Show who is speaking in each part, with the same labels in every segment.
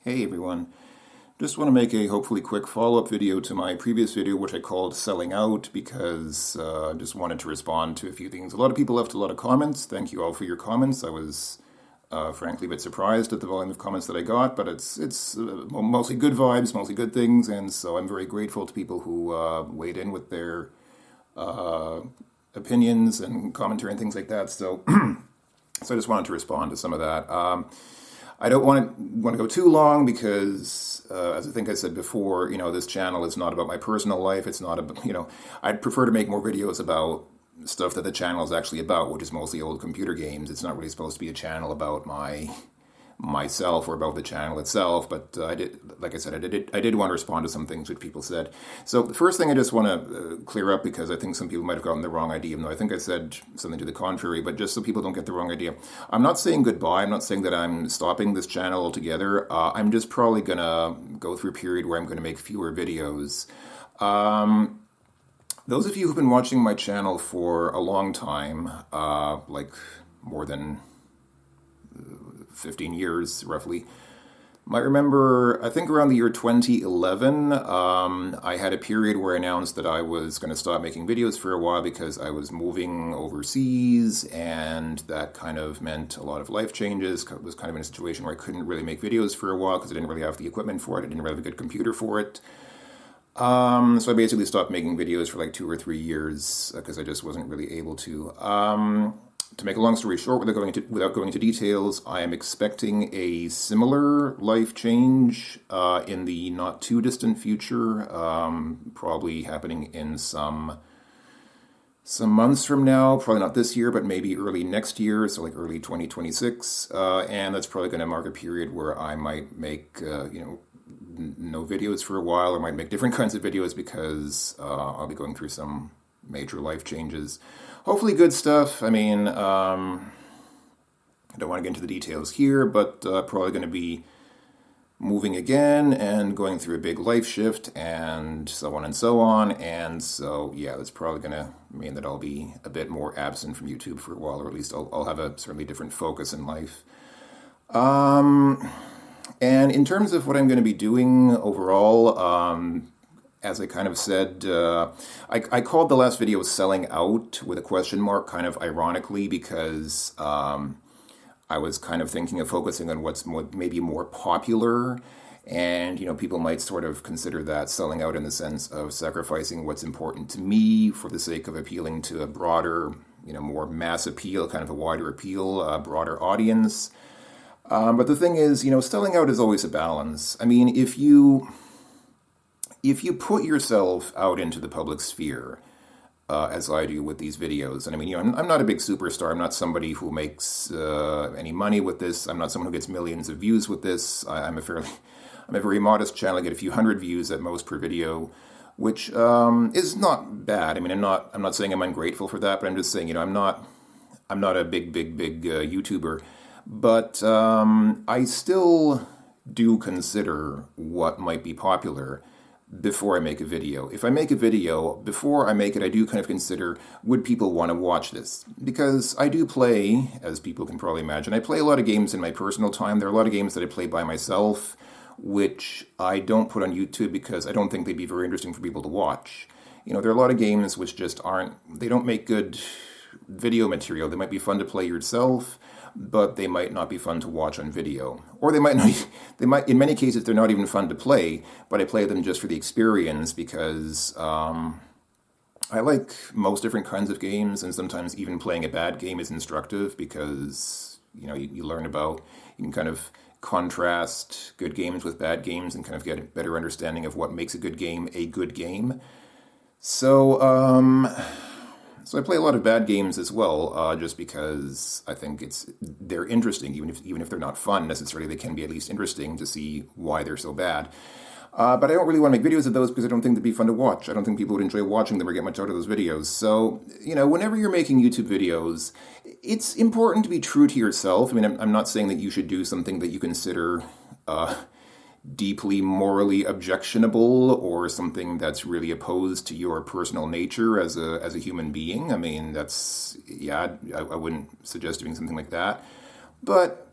Speaker 1: Hey everyone, just want to make a hopefully quick follow-up video to my previous video which I called Selling Out because I just wanted to respond to a few things. A lot of people left a lot of comments. Thank you all for your comments. I was frankly a bit surprised at the volume of comments that I got, but it's mostly good vibes, mostly good things, and so I'm very grateful to people who weighed in with their opinions and commentary and things like that. So, so I just wanted to respond to some of that. I don't want to go too long because, as I think I said before, this channel is not about my personal life. It's not about, I'd prefer to make more videos about stuff that the channel is actually about, which is mostly old computer games. It's not really supposed to be a channel about myself or about the channel itself, but I did, like I said, I did want to respond to some things which people said. So the first thing I just want to clear up, because I think some people might have gotten the wrong idea, even though I think I said something to the contrary, but just so people don't get the wrong idea. I'm not saying goodbye. I'm not saying that I'm stopping this channel altogether. I'm just probably going to go through a period where I'm going to make fewer videos. Those of you who've been watching my channel for a long time, like more than 15 years roughly, might remember, I think around the year 2011, I had a period where I announced that I was going to stop making videos for a while because I was moving overseas, and that kind of meant a lot of life changes. I was kind of in a situation where I couldn't really make videos for a while because I didn't really have the equipment for it. I didn't really have a good computer for it. So I basically stopped making videos for like 2 or 3 years because I just wasn't really able to. To make a long story short, without going into details, I am expecting a similar life change in the not too distant future, probably happening in some months from now, probably not this year, but maybe early next year, so like early 2026, and that's probably going to mark a period where I might make, no videos for a while, or might make different kinds of videos because I'll be going through some major life changes. Hopefully good stuff. I mean, I don't want to get into the details here, but probably going to be moving again and going through a big life shift and so on and so on. And so, yeah, that's probably going to mean that I'll be a bit more absent from YouTube for a while, or at least I'll have a certainly different focus in life. And in terms of what I'm going to be doing overall, as I kind of said, I called the last video Selling Out with a question mark, kind of ironically, because I was kind of thinking of focusing on what's maybe more popular, and people might sort of consider that selling out in the sense of sacrificing what's important to me for the sake of appealing to a broader, more mass appeal, kind of a wider appeal, broader audience. But the thing is, selling out is always a balance. I mean, if you put yourself out into the public sphere, as I do with these videos, and I mean, I'm not a big superstar. I'm not somebody who makes any money with this. I'm not someone who gets millions of views with this. I'm a very modest channel. I get a few hundred views at most per video, which is not bad. I mean, I'm not saying I'm ungrateful for that, but I'm just saying, I'm not a big YouTuber, but I still do consider what might be popular before I make a video. If I make a video, before I make it, I do kind of consider, would people want to watch this? Because I do play, as people can probably imagine, I play a lot of games in my personal time. There are a lot of games that I play by myself, which I don't put on YouTube because I don't think they'd be very interesting for people to watch. There are a lot of games which just they don't make good video material. They might be fun to play yourself, but they might not be fun to watch on video. Or they might, in many cases, they're not even fun to play, but I play them just for the experience because I like most different kinds of games, and sometimes even playing a bad game is instructive because, you learn about, you can kind of contrast good games with bad games and kind of get a better understanding of what makes a good game a good game. So I play a lot of bad games as well, just because I think they're interesting, even if they're not fun necessarily. They can be at least interesting to see why they're so bad. But I don't really want to make videos of those because I don't think they'd be fun to watch. I don't think people would enjoy watching them or get much out of those videos. So, whenever you're making YouTube videos, it's important to be true to yourself. I mean, I'm not saying that you should do something that you consider deeply morally objectionable or something that's really opposed to your personal nature as a human being. I mean, I wouldn't suggest doing something like that. But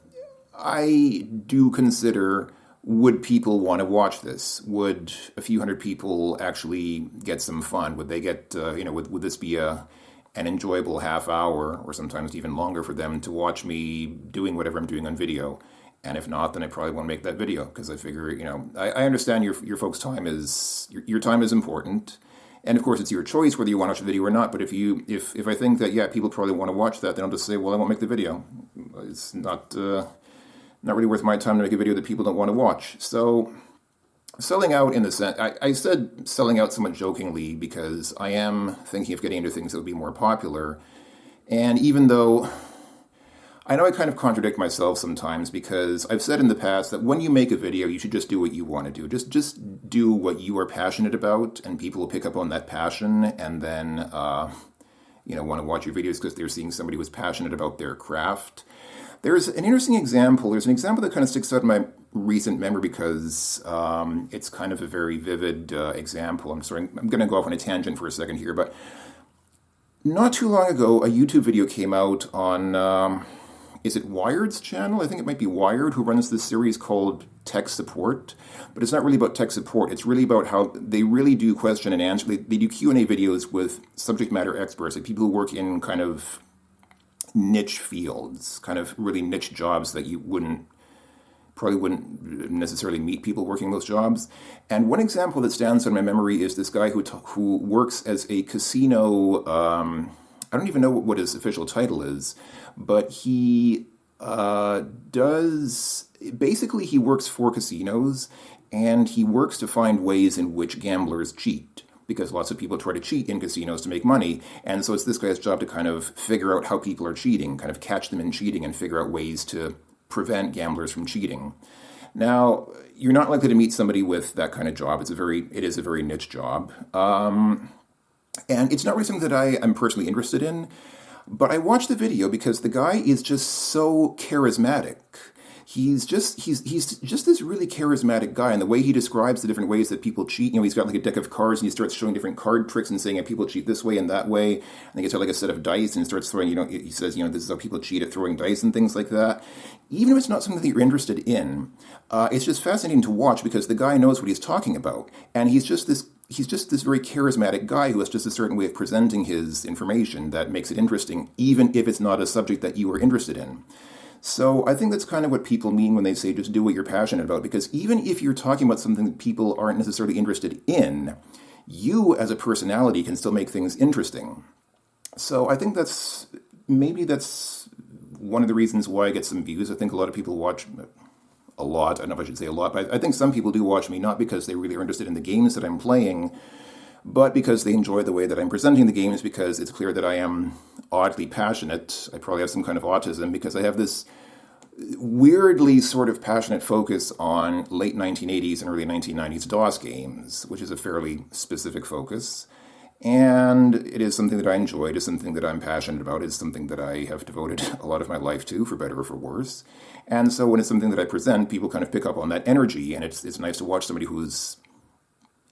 Speaker 1: I do consider would people want to watch this? Would a few hundred people actually get some fun? Would they get, would this be an enjoyable half hour or sometimes even longer for them to watch me doing whatever I'm doing on video? And if not, then I probably won't make that video because I figure, I understand your folks' time is, your time is important. And of course, it's your choice whether you want to watch the video or not. But if I think that, yeah, people probably want to watch that, then I'll just say, well, I won't make the video. It's not really worth my time to make a video that people don't want to watch. So selling out in the sense, I said selling out somewhat jokingly because I am thinking of getting into things that would be more popular. And even though I know I kind of contradict myself sometimes because I've said in the past that when you make a video, you should just do what you want to do. Just do what you are passionate about, and people will pick up on that passion and then, want to watch your videos because they're seeing somebody who's passionate about their craft. There's an interesting example. There's an example that kind of sticks out in my recent memory because it's kind of a very vivid example. I'm going to go off on a tangent for a second here, but not too long ago, a YouTube video came out on... is it Wired's channel? I think it might be Wired, who runs this series called Tech Support. But it's not really about tech support. It's really about how they really do question and answer. They do Q&A videos with subject matter experts, like people who work in kind of niche fields, kind of really niche jobs that you probably wouldn't necessarily meet people working those jobs. And one example that stands out in my memory is this guy who works as a casino... I don't even know what his official title is, but he basically he works for casinos, and he works to find ways in which gamblers cheat, because lots of people try to cheat in casinos to make money, and so it's this guy's job to kind of figure out how people are cheating, kind of catch them in cheating and figure out ways to prevent gamblers from cheating. Now, you're not likely to meet somebody with that kind of job. It is a very niche job. And it's not really something that I am personally interested in, but I watched the video because the guy is just so charismatic. He's just this really charismatic guy, and the way he describes the different ways that people cheat, he's got like a deck of cards and he starts showing different card tricks and saying that people cheat this way and that way, and he gets out like a set of dice and starts throwing, he says, this is how people cheat at throwing dice and things like that. Even if it's not something that you're interested in, it's just fascinating to watch because the guy knows what he's talking about, and he's just this very charismatic guy who has just a certain way of presenting his information that makes it interesting, even if it's not a subject that you are interested in. So I think that's kind of what people mean when they say just do what you're passionate about, because even if you're talking about something that people aren't necessarily interested in, you as a personality can still make things interesting. So I think that's one of the reasons why I get some views. I think a lot of people watch... a lot. I don't know if I should say a lot, but I think some people do watch me not because they really are interested in the games that I'm playing, but because they enjoy the way that I'm presenting the games, because it's clear that I am oddly passionate. I probably have some kind of autism because I have this weirdly sort of passionate focus on late 1980s and early 1990s DOS games, which is a fairly specific focus. And it is something that I enjoy. It is something that I'm passionate about. It's something that I have devoted a lot of my life to, for better or for worse. And so when it's something that I present, people kind of pick up on that energy, and it's nice to watch somebody who's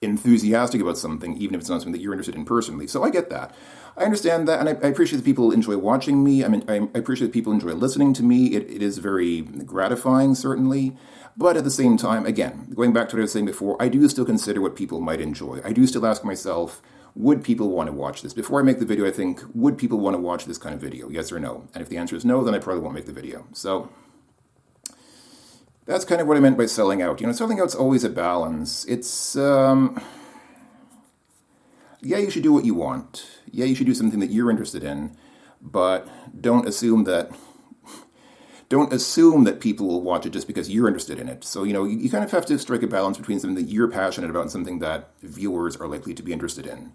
Speaker 1: enthusiastic about something, even if it's not something that you're interested in personally. So I get that. I understand that, and I appreciate that people enjoy watching me. I mean, I appreciate that people enjoy listening to me. It is very gratifying, certainly. But at the same time, again, going back to what I was saying before, I do still consider what people might enjoy. I do still ask myself, would people want to watch this? Before I make the video, I think, would people want to watch this kind of video? Yes or no? And if the answer is no, then I probably won't make the video. So that's kind of what I meant by selling out. Selling out's always a balance. It's, yeah, you should do what you want. Yeah, you should do something that you're interested in, but don't assume that people will watch it just because you're interested in it. So, you kind of have to strike a balance between something that you're passionate about and something that viewers are likely to be interested in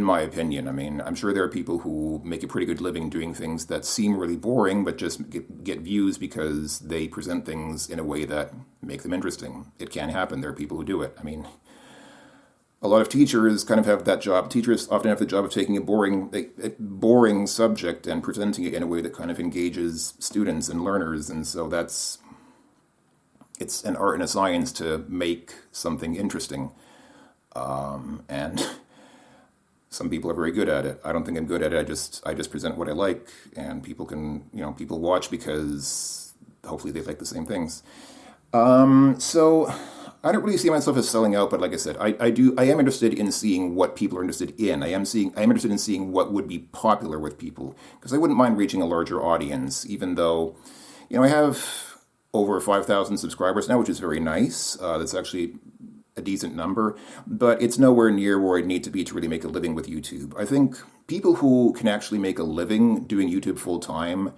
Speaker 1: my opinion. I mean, I'm sure there are people who make a pretty good living doing things that seem really boring, but just get views because they present things in a way that make them interesting. It can happen. There are people who do it. I mean, a lot of teachers kind of have that job. Teachers often have the job of taking a boring subject and presenting it in a way that kind of engages students and learners. And so it's an art and a science to make something interesting. And some people are very good at it. I don't think I'm good at it. I just present what I like, and people watch because hopefully they like the same things. So I don't really see myself as selling out, but like I said, I am interested in seeing what people are interested in. I am interested in seeing what would be popular with people because I wouldn't mind reaching a larger audience, even though, I have over 5,000 subscribers now, which is very nice. That's actually a decent number, but it's nowhere near where I'd need to be to really make a living with YouTube. I think people who can actually make a living doing YouTube full time,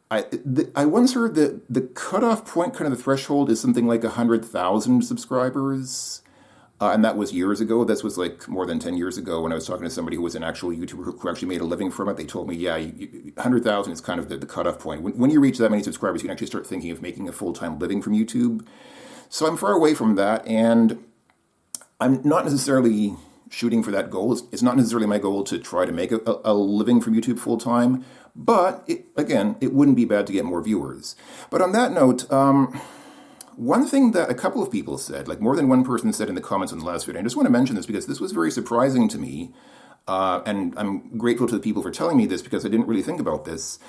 Speaker 1: I once heard that the cutoff point, kind of the threshold, is something like 100,000 subscribers. And that was years ago. This was like more than 10 years ago when I was talking to somebody who was an actual YouTuber who actually made a living from it. They told me, yeah, 100,000 is kind of the cutoff point. When you reach that many subscribers, you can actually start thinking of making a full-time living from YouTube. So I'm far away from that, and I'm not necessarily shooting for that goal. It's not necessarily my goal to try to make a living from YouTube full time, but again, it wouldn't be bad to get more viewers. But on that note, one thing that a couple of people said, like more than one person said in the comments on the last video, I just want to mention this because this was very surprising to me, and I'm grateful to the people for telling me this because I didn't really think about this.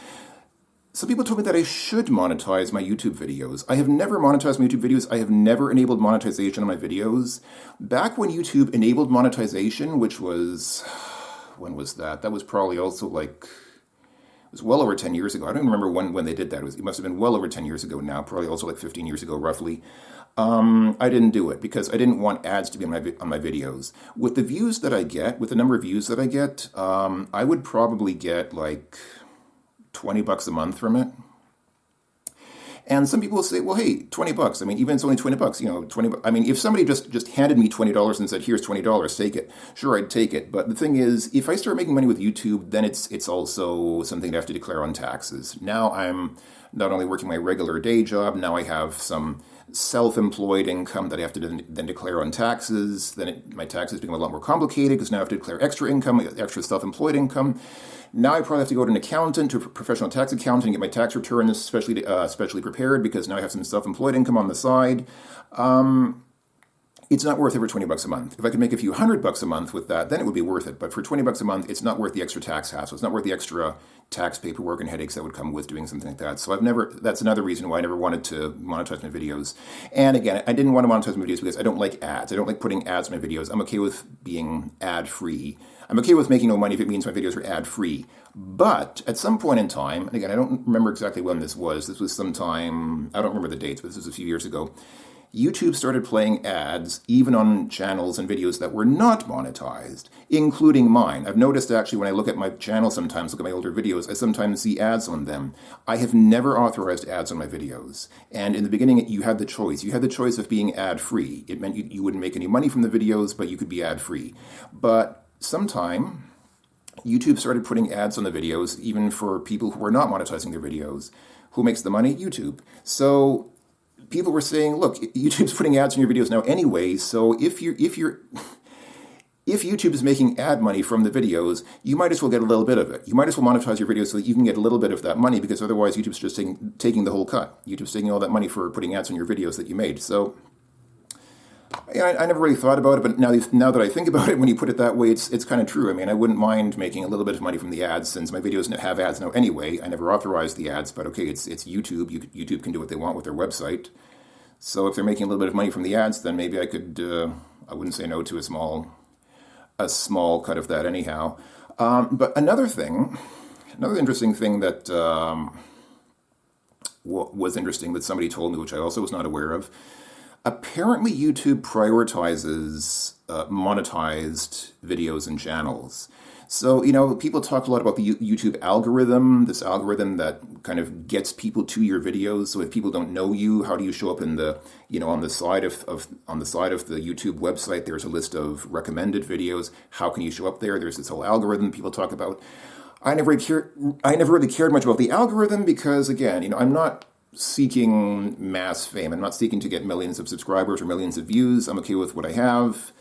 Speaker 1: Some people told me that I should monetize my YouTube videos. I have never monetized my YouTube videos. I have never enabled monetization on my videos. Back when YouTube enabled monetization, which was, when was that? That was probably also like, it was well over 10 years ago. I don't remember when they did that. It must have been well over 10 years ago now, probably also like 15 years ago roughly. I didn't do it because I didn't want ads to be on my videos. With the views that I get, with the number of views that I get, I would probably get like $20 a month from it. And some people will say, well, hey, $20. I mean, even if it's only $20, 20. I mean, if somebody just handed me $20 and said, here's $20, take it. Sure, I'd take it. But the thing is, if I start making money with YouTube, then it's also something I have to declare on taxes. Now I'm not only working my regular day job, now I have some self-employed income that I have to then declare on taxes. Then my taxes become a lot more complicated because now I have to declare extra income, extra self-employed income. Now I probably have to go to an accountant, to a professional tax accountant, and get my tax returns specially prepared because now I have some self-employed income on the side. It's not worth it for $20 a month. If I could make a few $100 a month with that, then it would be worth it. But for $20 a month, it's not worth the extra tax hassle. It's not worth the extra tax paperwork and headaches that would come with doing something like that. So that's another reason why I never wanted to monetize my videos. And again, I didn't want to monetize my videos because I don't like ads. I don't like putting ads in my videos. I'm okay with being ad-free. I'm okay with making no money if it means my videos are ad-free. But at some point in time, and again, I don't remember exactly when this was. This was sometime, I don't remember the dates, but this was a few years ago. YouTube started playing ads even on channels and videos that were not monetized, including mine. I've noticed actually when I look at my channel sometimes, look at my older videos, I sometimes see ads on them. I have never authorized ads on my videos. And in the beginning, you had the choice. You had the choice of being ad-free. It meant you wouldn't make any money from the videos, but you could be ad-free. But sometime, YouTube started putting ads on the videos, even for people who are not monetizing their videos. Who makes the money? YouTube. So people were saying, look, YouTube's putting ads in your videos now anyway, so if YouTube is making ad money from the videos, you might as well get a little bit of it. You might as well monetize your videos so that you can get a little bit of that money, because otherwise YouTube's just taking the whole cut. YouTube's taking all that money for putting ads on your videos that you made. So I never really thought about it, but now that I think about it, when you put it that way, it's kind of true. I mean, I wouldn't mind making a little bit of money from the ads since my videos have ads now anyway. I never authorized the ads, but okay, it's YouTube. YouTube can do what they want with their website. So if they're making a little bit of money from the ads, then maybe I could, I wouldn't say no to a small cut of that anyhow. But another interesting thing that was interesting that somebody told me, which I also was not aware of. Apparently, YouTube prioritizes monetized videos and channels. So, people talk a lot about the YouTube algorithm, this algorithm that kind of gets people to your videos. So if people don't know you, how do you show up in the, on the side of the YouTube website, there's a list of recommended videos. How can you show up there? There's this whole algorithm people talk about. I never really cared much about the algorithm because, again, I'm not seeking mass fame. I'm not seeking to get millions of subscribers or millions of views. I'm okay with what I have.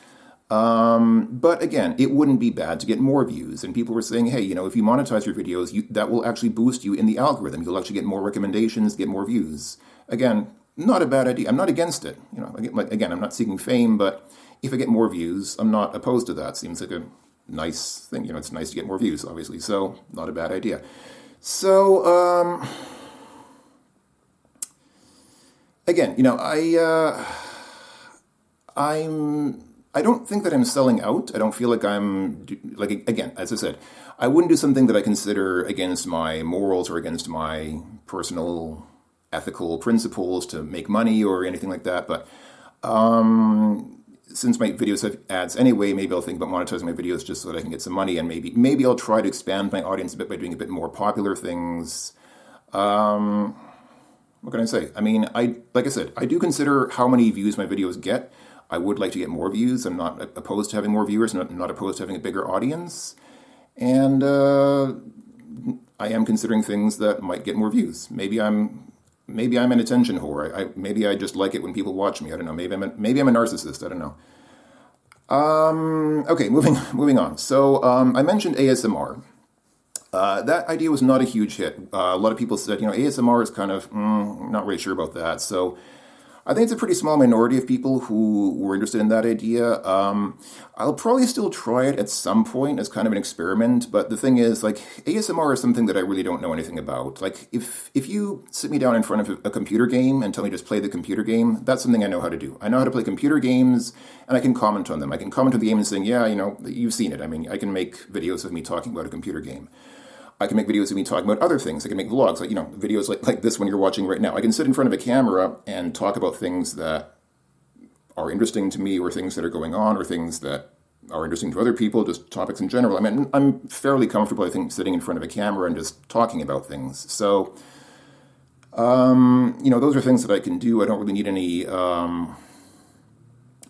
Speaker 1: But again, it wouldn't be bad to get more views. And people were saying, hey, if you monetize your videos, that will actually boost you in the algorithm. You'll actually get more recommendations, get more views. Again, not a bad idea. I'm not against it. Again, I'm not seeking fame, but if I get more views, I'm not opposed to that. Seems like a nice thing. It's nice to get more views, obviously. So not a bad idea. So, again, I don't think that I'm selling out. I don't feel like like, again, as I said, I wouldn't do something that I consider against my morals or against my personal ethical principles to make money or anything like that. But since my videos have ads anyway, maybe I'll think about monetizing my videos just so that I can get some money, and maybe I'll try to expand my audience a bit by doing a bit more popular things. What can I say? I mean, like I said, I do consider how many views my videos get. I would like to get more views. I'm not opposed to having more viewers. Not opposed to having a bigger audience. And I am considering things that might get more views. Maybe I'm an attention whore. Maybe I just like it when people watch me. I don't know. Maybe I'm a narcissist. I don't know. Okay, moving on. So I mentioned ASMR. That idea was not a huge hit. A lot of people said, ASMR is kind of, not really sure about that. So I think it's a pretty small minority of people who were interested in that idea. I'll probably still try it at some point as kind of an experiment. But the thing is, like, ASMR is something that I really don't know anything about. Like, if you sit me down in front of a computer game and tell me just play the computer game, that's something I know how to do. I know how to play computer games, and I can comment on them. I can comment on the game and saying, yeah, you've seen it. I mean, I can make videos of me talking about a computer game. I can make videos of me talking about other things. I can make vlogs, like, videos like this one you're watching right now. I can sit in front of a camera and talk about things that are interesting to me, or things that are going on, or things that are interesting to other people, just topics in general. I mean, I'm fairly comfortable, I think, sitting in front of a camera and just talking about things. So, those are things that I can do. I don't really need any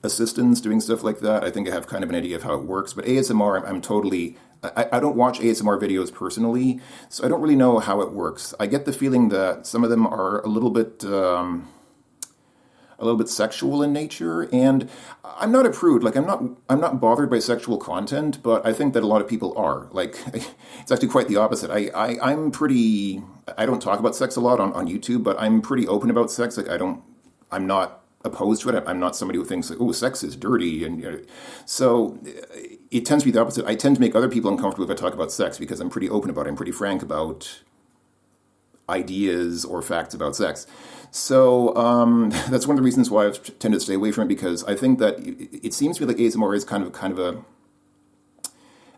Speaker 1: assistance doing stuff like that. I think I have kind of an idea of how it works. But ASMR, I'm totally... I don't watch ASMR videos personally, so I don't really know how it works. I get the feeling that some of them are a little bit sexual in nature, and I'm not a prude. Like, I'm not bothered by sexual content, but I think that a lot of people are. Like, it's actually quite the opposite. I don't talk about sex a lot on YouTube, but I'm pretty open about sex. Like, I'm not opposed to it. I'm not somebody who thinks, like, oh, sex is dirty, and so it tends to be the opposite. I tend to make other people uncomfortable if I talk about sex because I'm pretty open about it. I'm pretty frank about ideas or facts about sex. So that's one of the reasons why I've tended to stay away from it, because I think that it seems to me like ASMR is kind of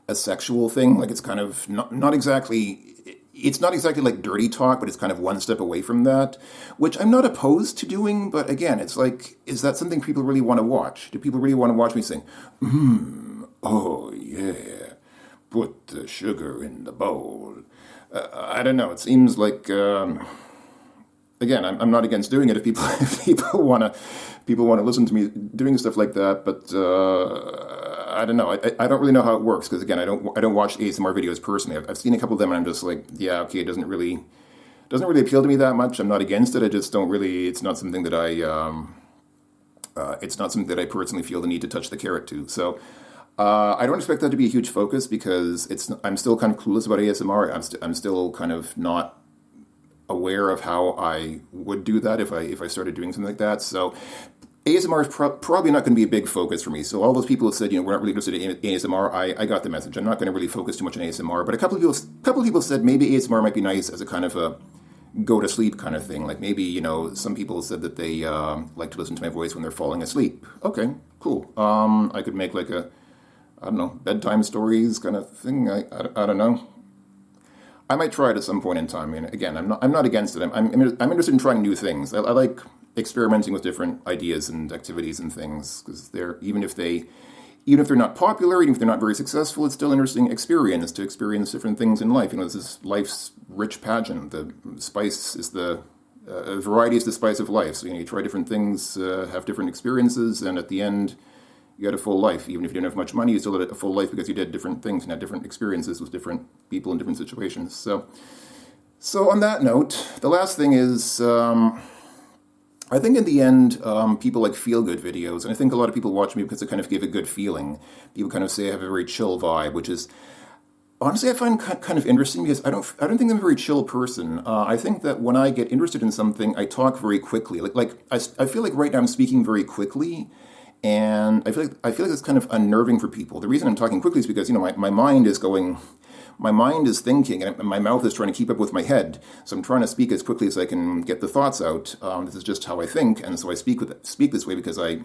Speaker 1: a sexual thing. Like, it's kind of not exactly. It's not exactly like dirty talk, but it's kind of one step away from that, which I'm not opposed to doing. But again, it's like, is that something people really want to watch? Do people really want to watch me saying, oh yeah, put the sugar in the bowl? I don't know. It seems like, again, I'm not against doing it if people want to listen to me doing stuff like that. But I don't know. I don't really know how it works, because again, I don't watch ASMR videos personally. I've seen a couple of them, and I'm just like, yeah, okay, it doesn't really appeal to me that much. I'm not against it. I just don't really. It's not something that it's not something that I personally feel the need to touch the carrot to. So I don't expect that to be a huge focus, because I'm still kind of clueless about ASMR. I'm still kind of not aware of how I would do that if I started doing something like that. So ASMR is probably not going to be a big focus for me. So all those people who said, we're not really interested in ASMR, I got the message. I'm not going to really focus too much on ASMR. But a couple of people said maybe ASMR might be nice as a kind of a go to sleep kind of thing. Like, maybe, some people said that they like to listen to my voice when they're falling asleep. Okay, cool. I could make like I don't know, bedtime stories kind of thing. I don't know. I might try it at some point in time. I mean, again, I'm not against it. I'm interested in trying new things. I like experimenting with different ideas and activities and things, because even if they're not popular, even if they're not very successful, it's still an interesting experience to experience different things in life. This is life's rich pageant. The spice is variety is the spice of life. So you try different things, have different experiences, and at the end, you had a full life. Even if you didn't have much money, you still had a full life because you did different things and had different experiences with different people in different situations. So on that note, the last thing is, I think in the end, people like feel-good videos, and I think a lot of people watch me because they kind of give a good feeling. People kind of say I have a very chill vibe, which is, honestly, I find kind of interesting, because I don't think I'm a very chill person. I think that when I get interested in something, I talk very quickly. I feel like right now I'm speaking very quickly. And I feel like it's kind of unnerving for people. The reason I'm talking quickly is because, my mind is going my mind is thinking and my mouth is trying to keep up with my head. So I'm trying to speak as quickly as I can get the thoughts out. This is just how I think, and so I speak this way because I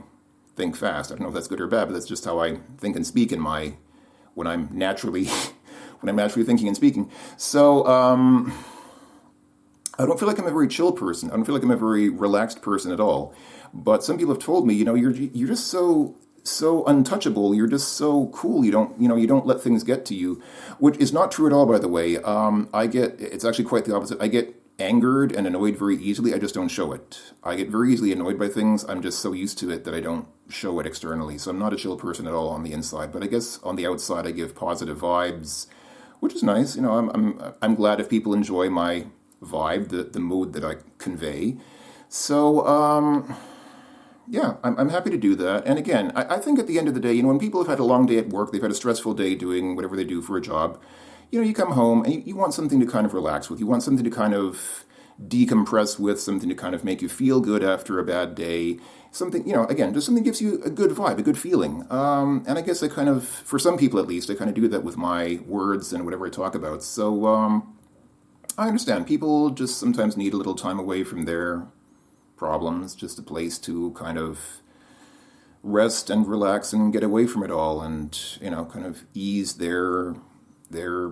Speaker 1: think fast. I don't know if that's good or bad, but that's just how I think and speak when I'm naturally thinking and speaking. So I don't feel like I'm a very chill person. I don't feel like I'm a very relaxed person at all. But some people have told me, you're just so untouchable. You're just so cool. You don't let things get to you, which is not true at all, by the way. It's actually quite the opposite. I get angered and annoyed very easily. I just don't show it. I get very easily annoyed by things. I'm just so used to it that I don't show it externally. So I'm not a chill person at all on the inside. But I guess on the outside, I give positive vibes, which is nice. I'm glad if people enjoy my vibe, the mood that I convey. So, yeah, I'm happy to do that. And again, I think at the end of the day, when people have had a long day at work, they've had a stressful day doing whatever they do for a job, you come home and you want something to kind of relax with. You want something to kind of decompress with, something to kind of make you feel good after a bad day. Something, again, just something that gives you a good vibe, a good feeling. And I guess for some people at least, I kind of do that with my words and whatever I talk about. So, I understand. People just sometimes need a little time away from their problems, just a place to kind of rest and relax and get away from it all and, kind of ease their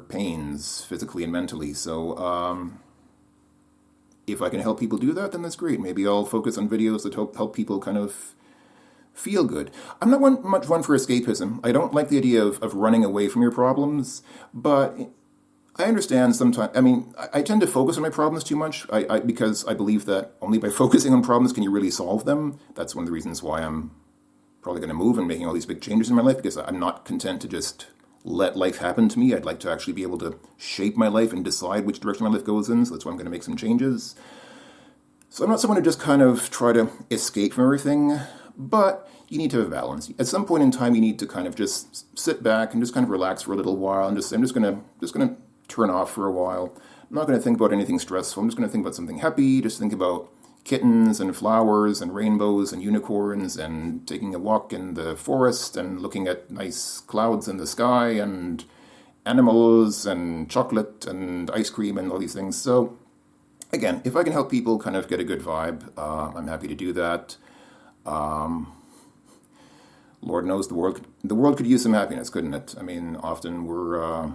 Speaker 1: pains physically and mentally. So if I can help people do that, then that's great. Maybe I'll focus on videos that help people kind of feel good. I'm not much one for escapism. I don't like the idea of running away from your problems, but I understand sometimes. I mean, I tend to focus on my problems too much because I believe that only by focusing on problems can you really solve them. That's one of the reasons why I'm probably going to move and making all these big changes in my life, because I'm not content to just let life happen to me. I'd like to actually be able to shape my life and decide which direction my life goes in. So that's why I'm going to make some changes. So I'm not someone who just kind of try to escape from everything, but you need to have a balance. At some point in time, you need to kind of just sit back and just kind of relax for a little while, and I'm just gonna turn off for a while. I'm not going to think about anything stressful. I'm just going to think about something happy. Just think about kittens and flowers and rainbows and unicorns and taking a walk in the forest and looking at nice clouds in the sky and animals and chocolate and ice cream and all these things. So again, if I can help people kind of get a good vibe, I'm happy to do that. Lord knows the world could use some happiness, couldn't it? I mean, often we're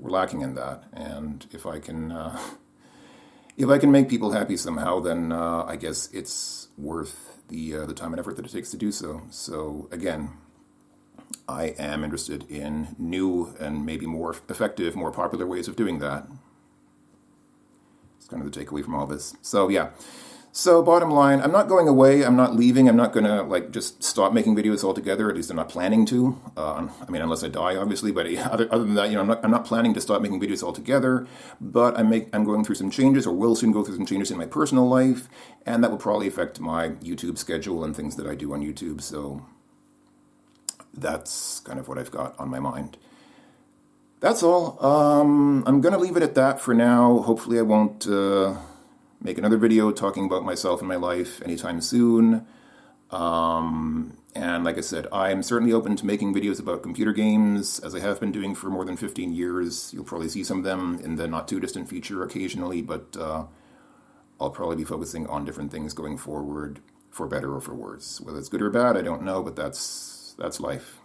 Speaker 1: lacking in that, and if I can make people happy somehow, then I guess it's worth the time and effort that it takes to do so. So again, I am interested in new and maybe more effective, more popular ways of doing that. It's kind of the takeaway from all this. So yeah. So bottom line, I'm not going away. I'm not leaving. I'm not going to just stop making videos altogether. At least I'm not planning to. I mean, unless I die, obviously. But other than that, I'm not planning to stop making videos altogether. But I'm going through some changes, or will soon go through some changes in my personal life, and that will probably affect my YouTube schedule and things that I do on YouTube. So that's kind of what I've got on my mind. That's all. I'm going to leave it at that for now. Hopefully, I won't make another video talking about myself and my life anytime soon. And like I said, I'm certainly open to making videos about computer games, as I have been doing for more than 15 years. You'll probably see some of them in the not-too-distant future occasionally, but I'll probably be focusing on different things going forward, for better or for worse. Whether it's good or bad, I don't know, but that's life.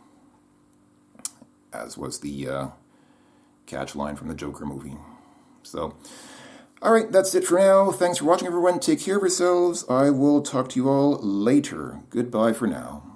Speaker 1: As was the catch line from the Joker movie. So, all right, that's it for now. Thanks for watching, everyone. Take care of yourselves. I will talk to you all later. Goodbye for now.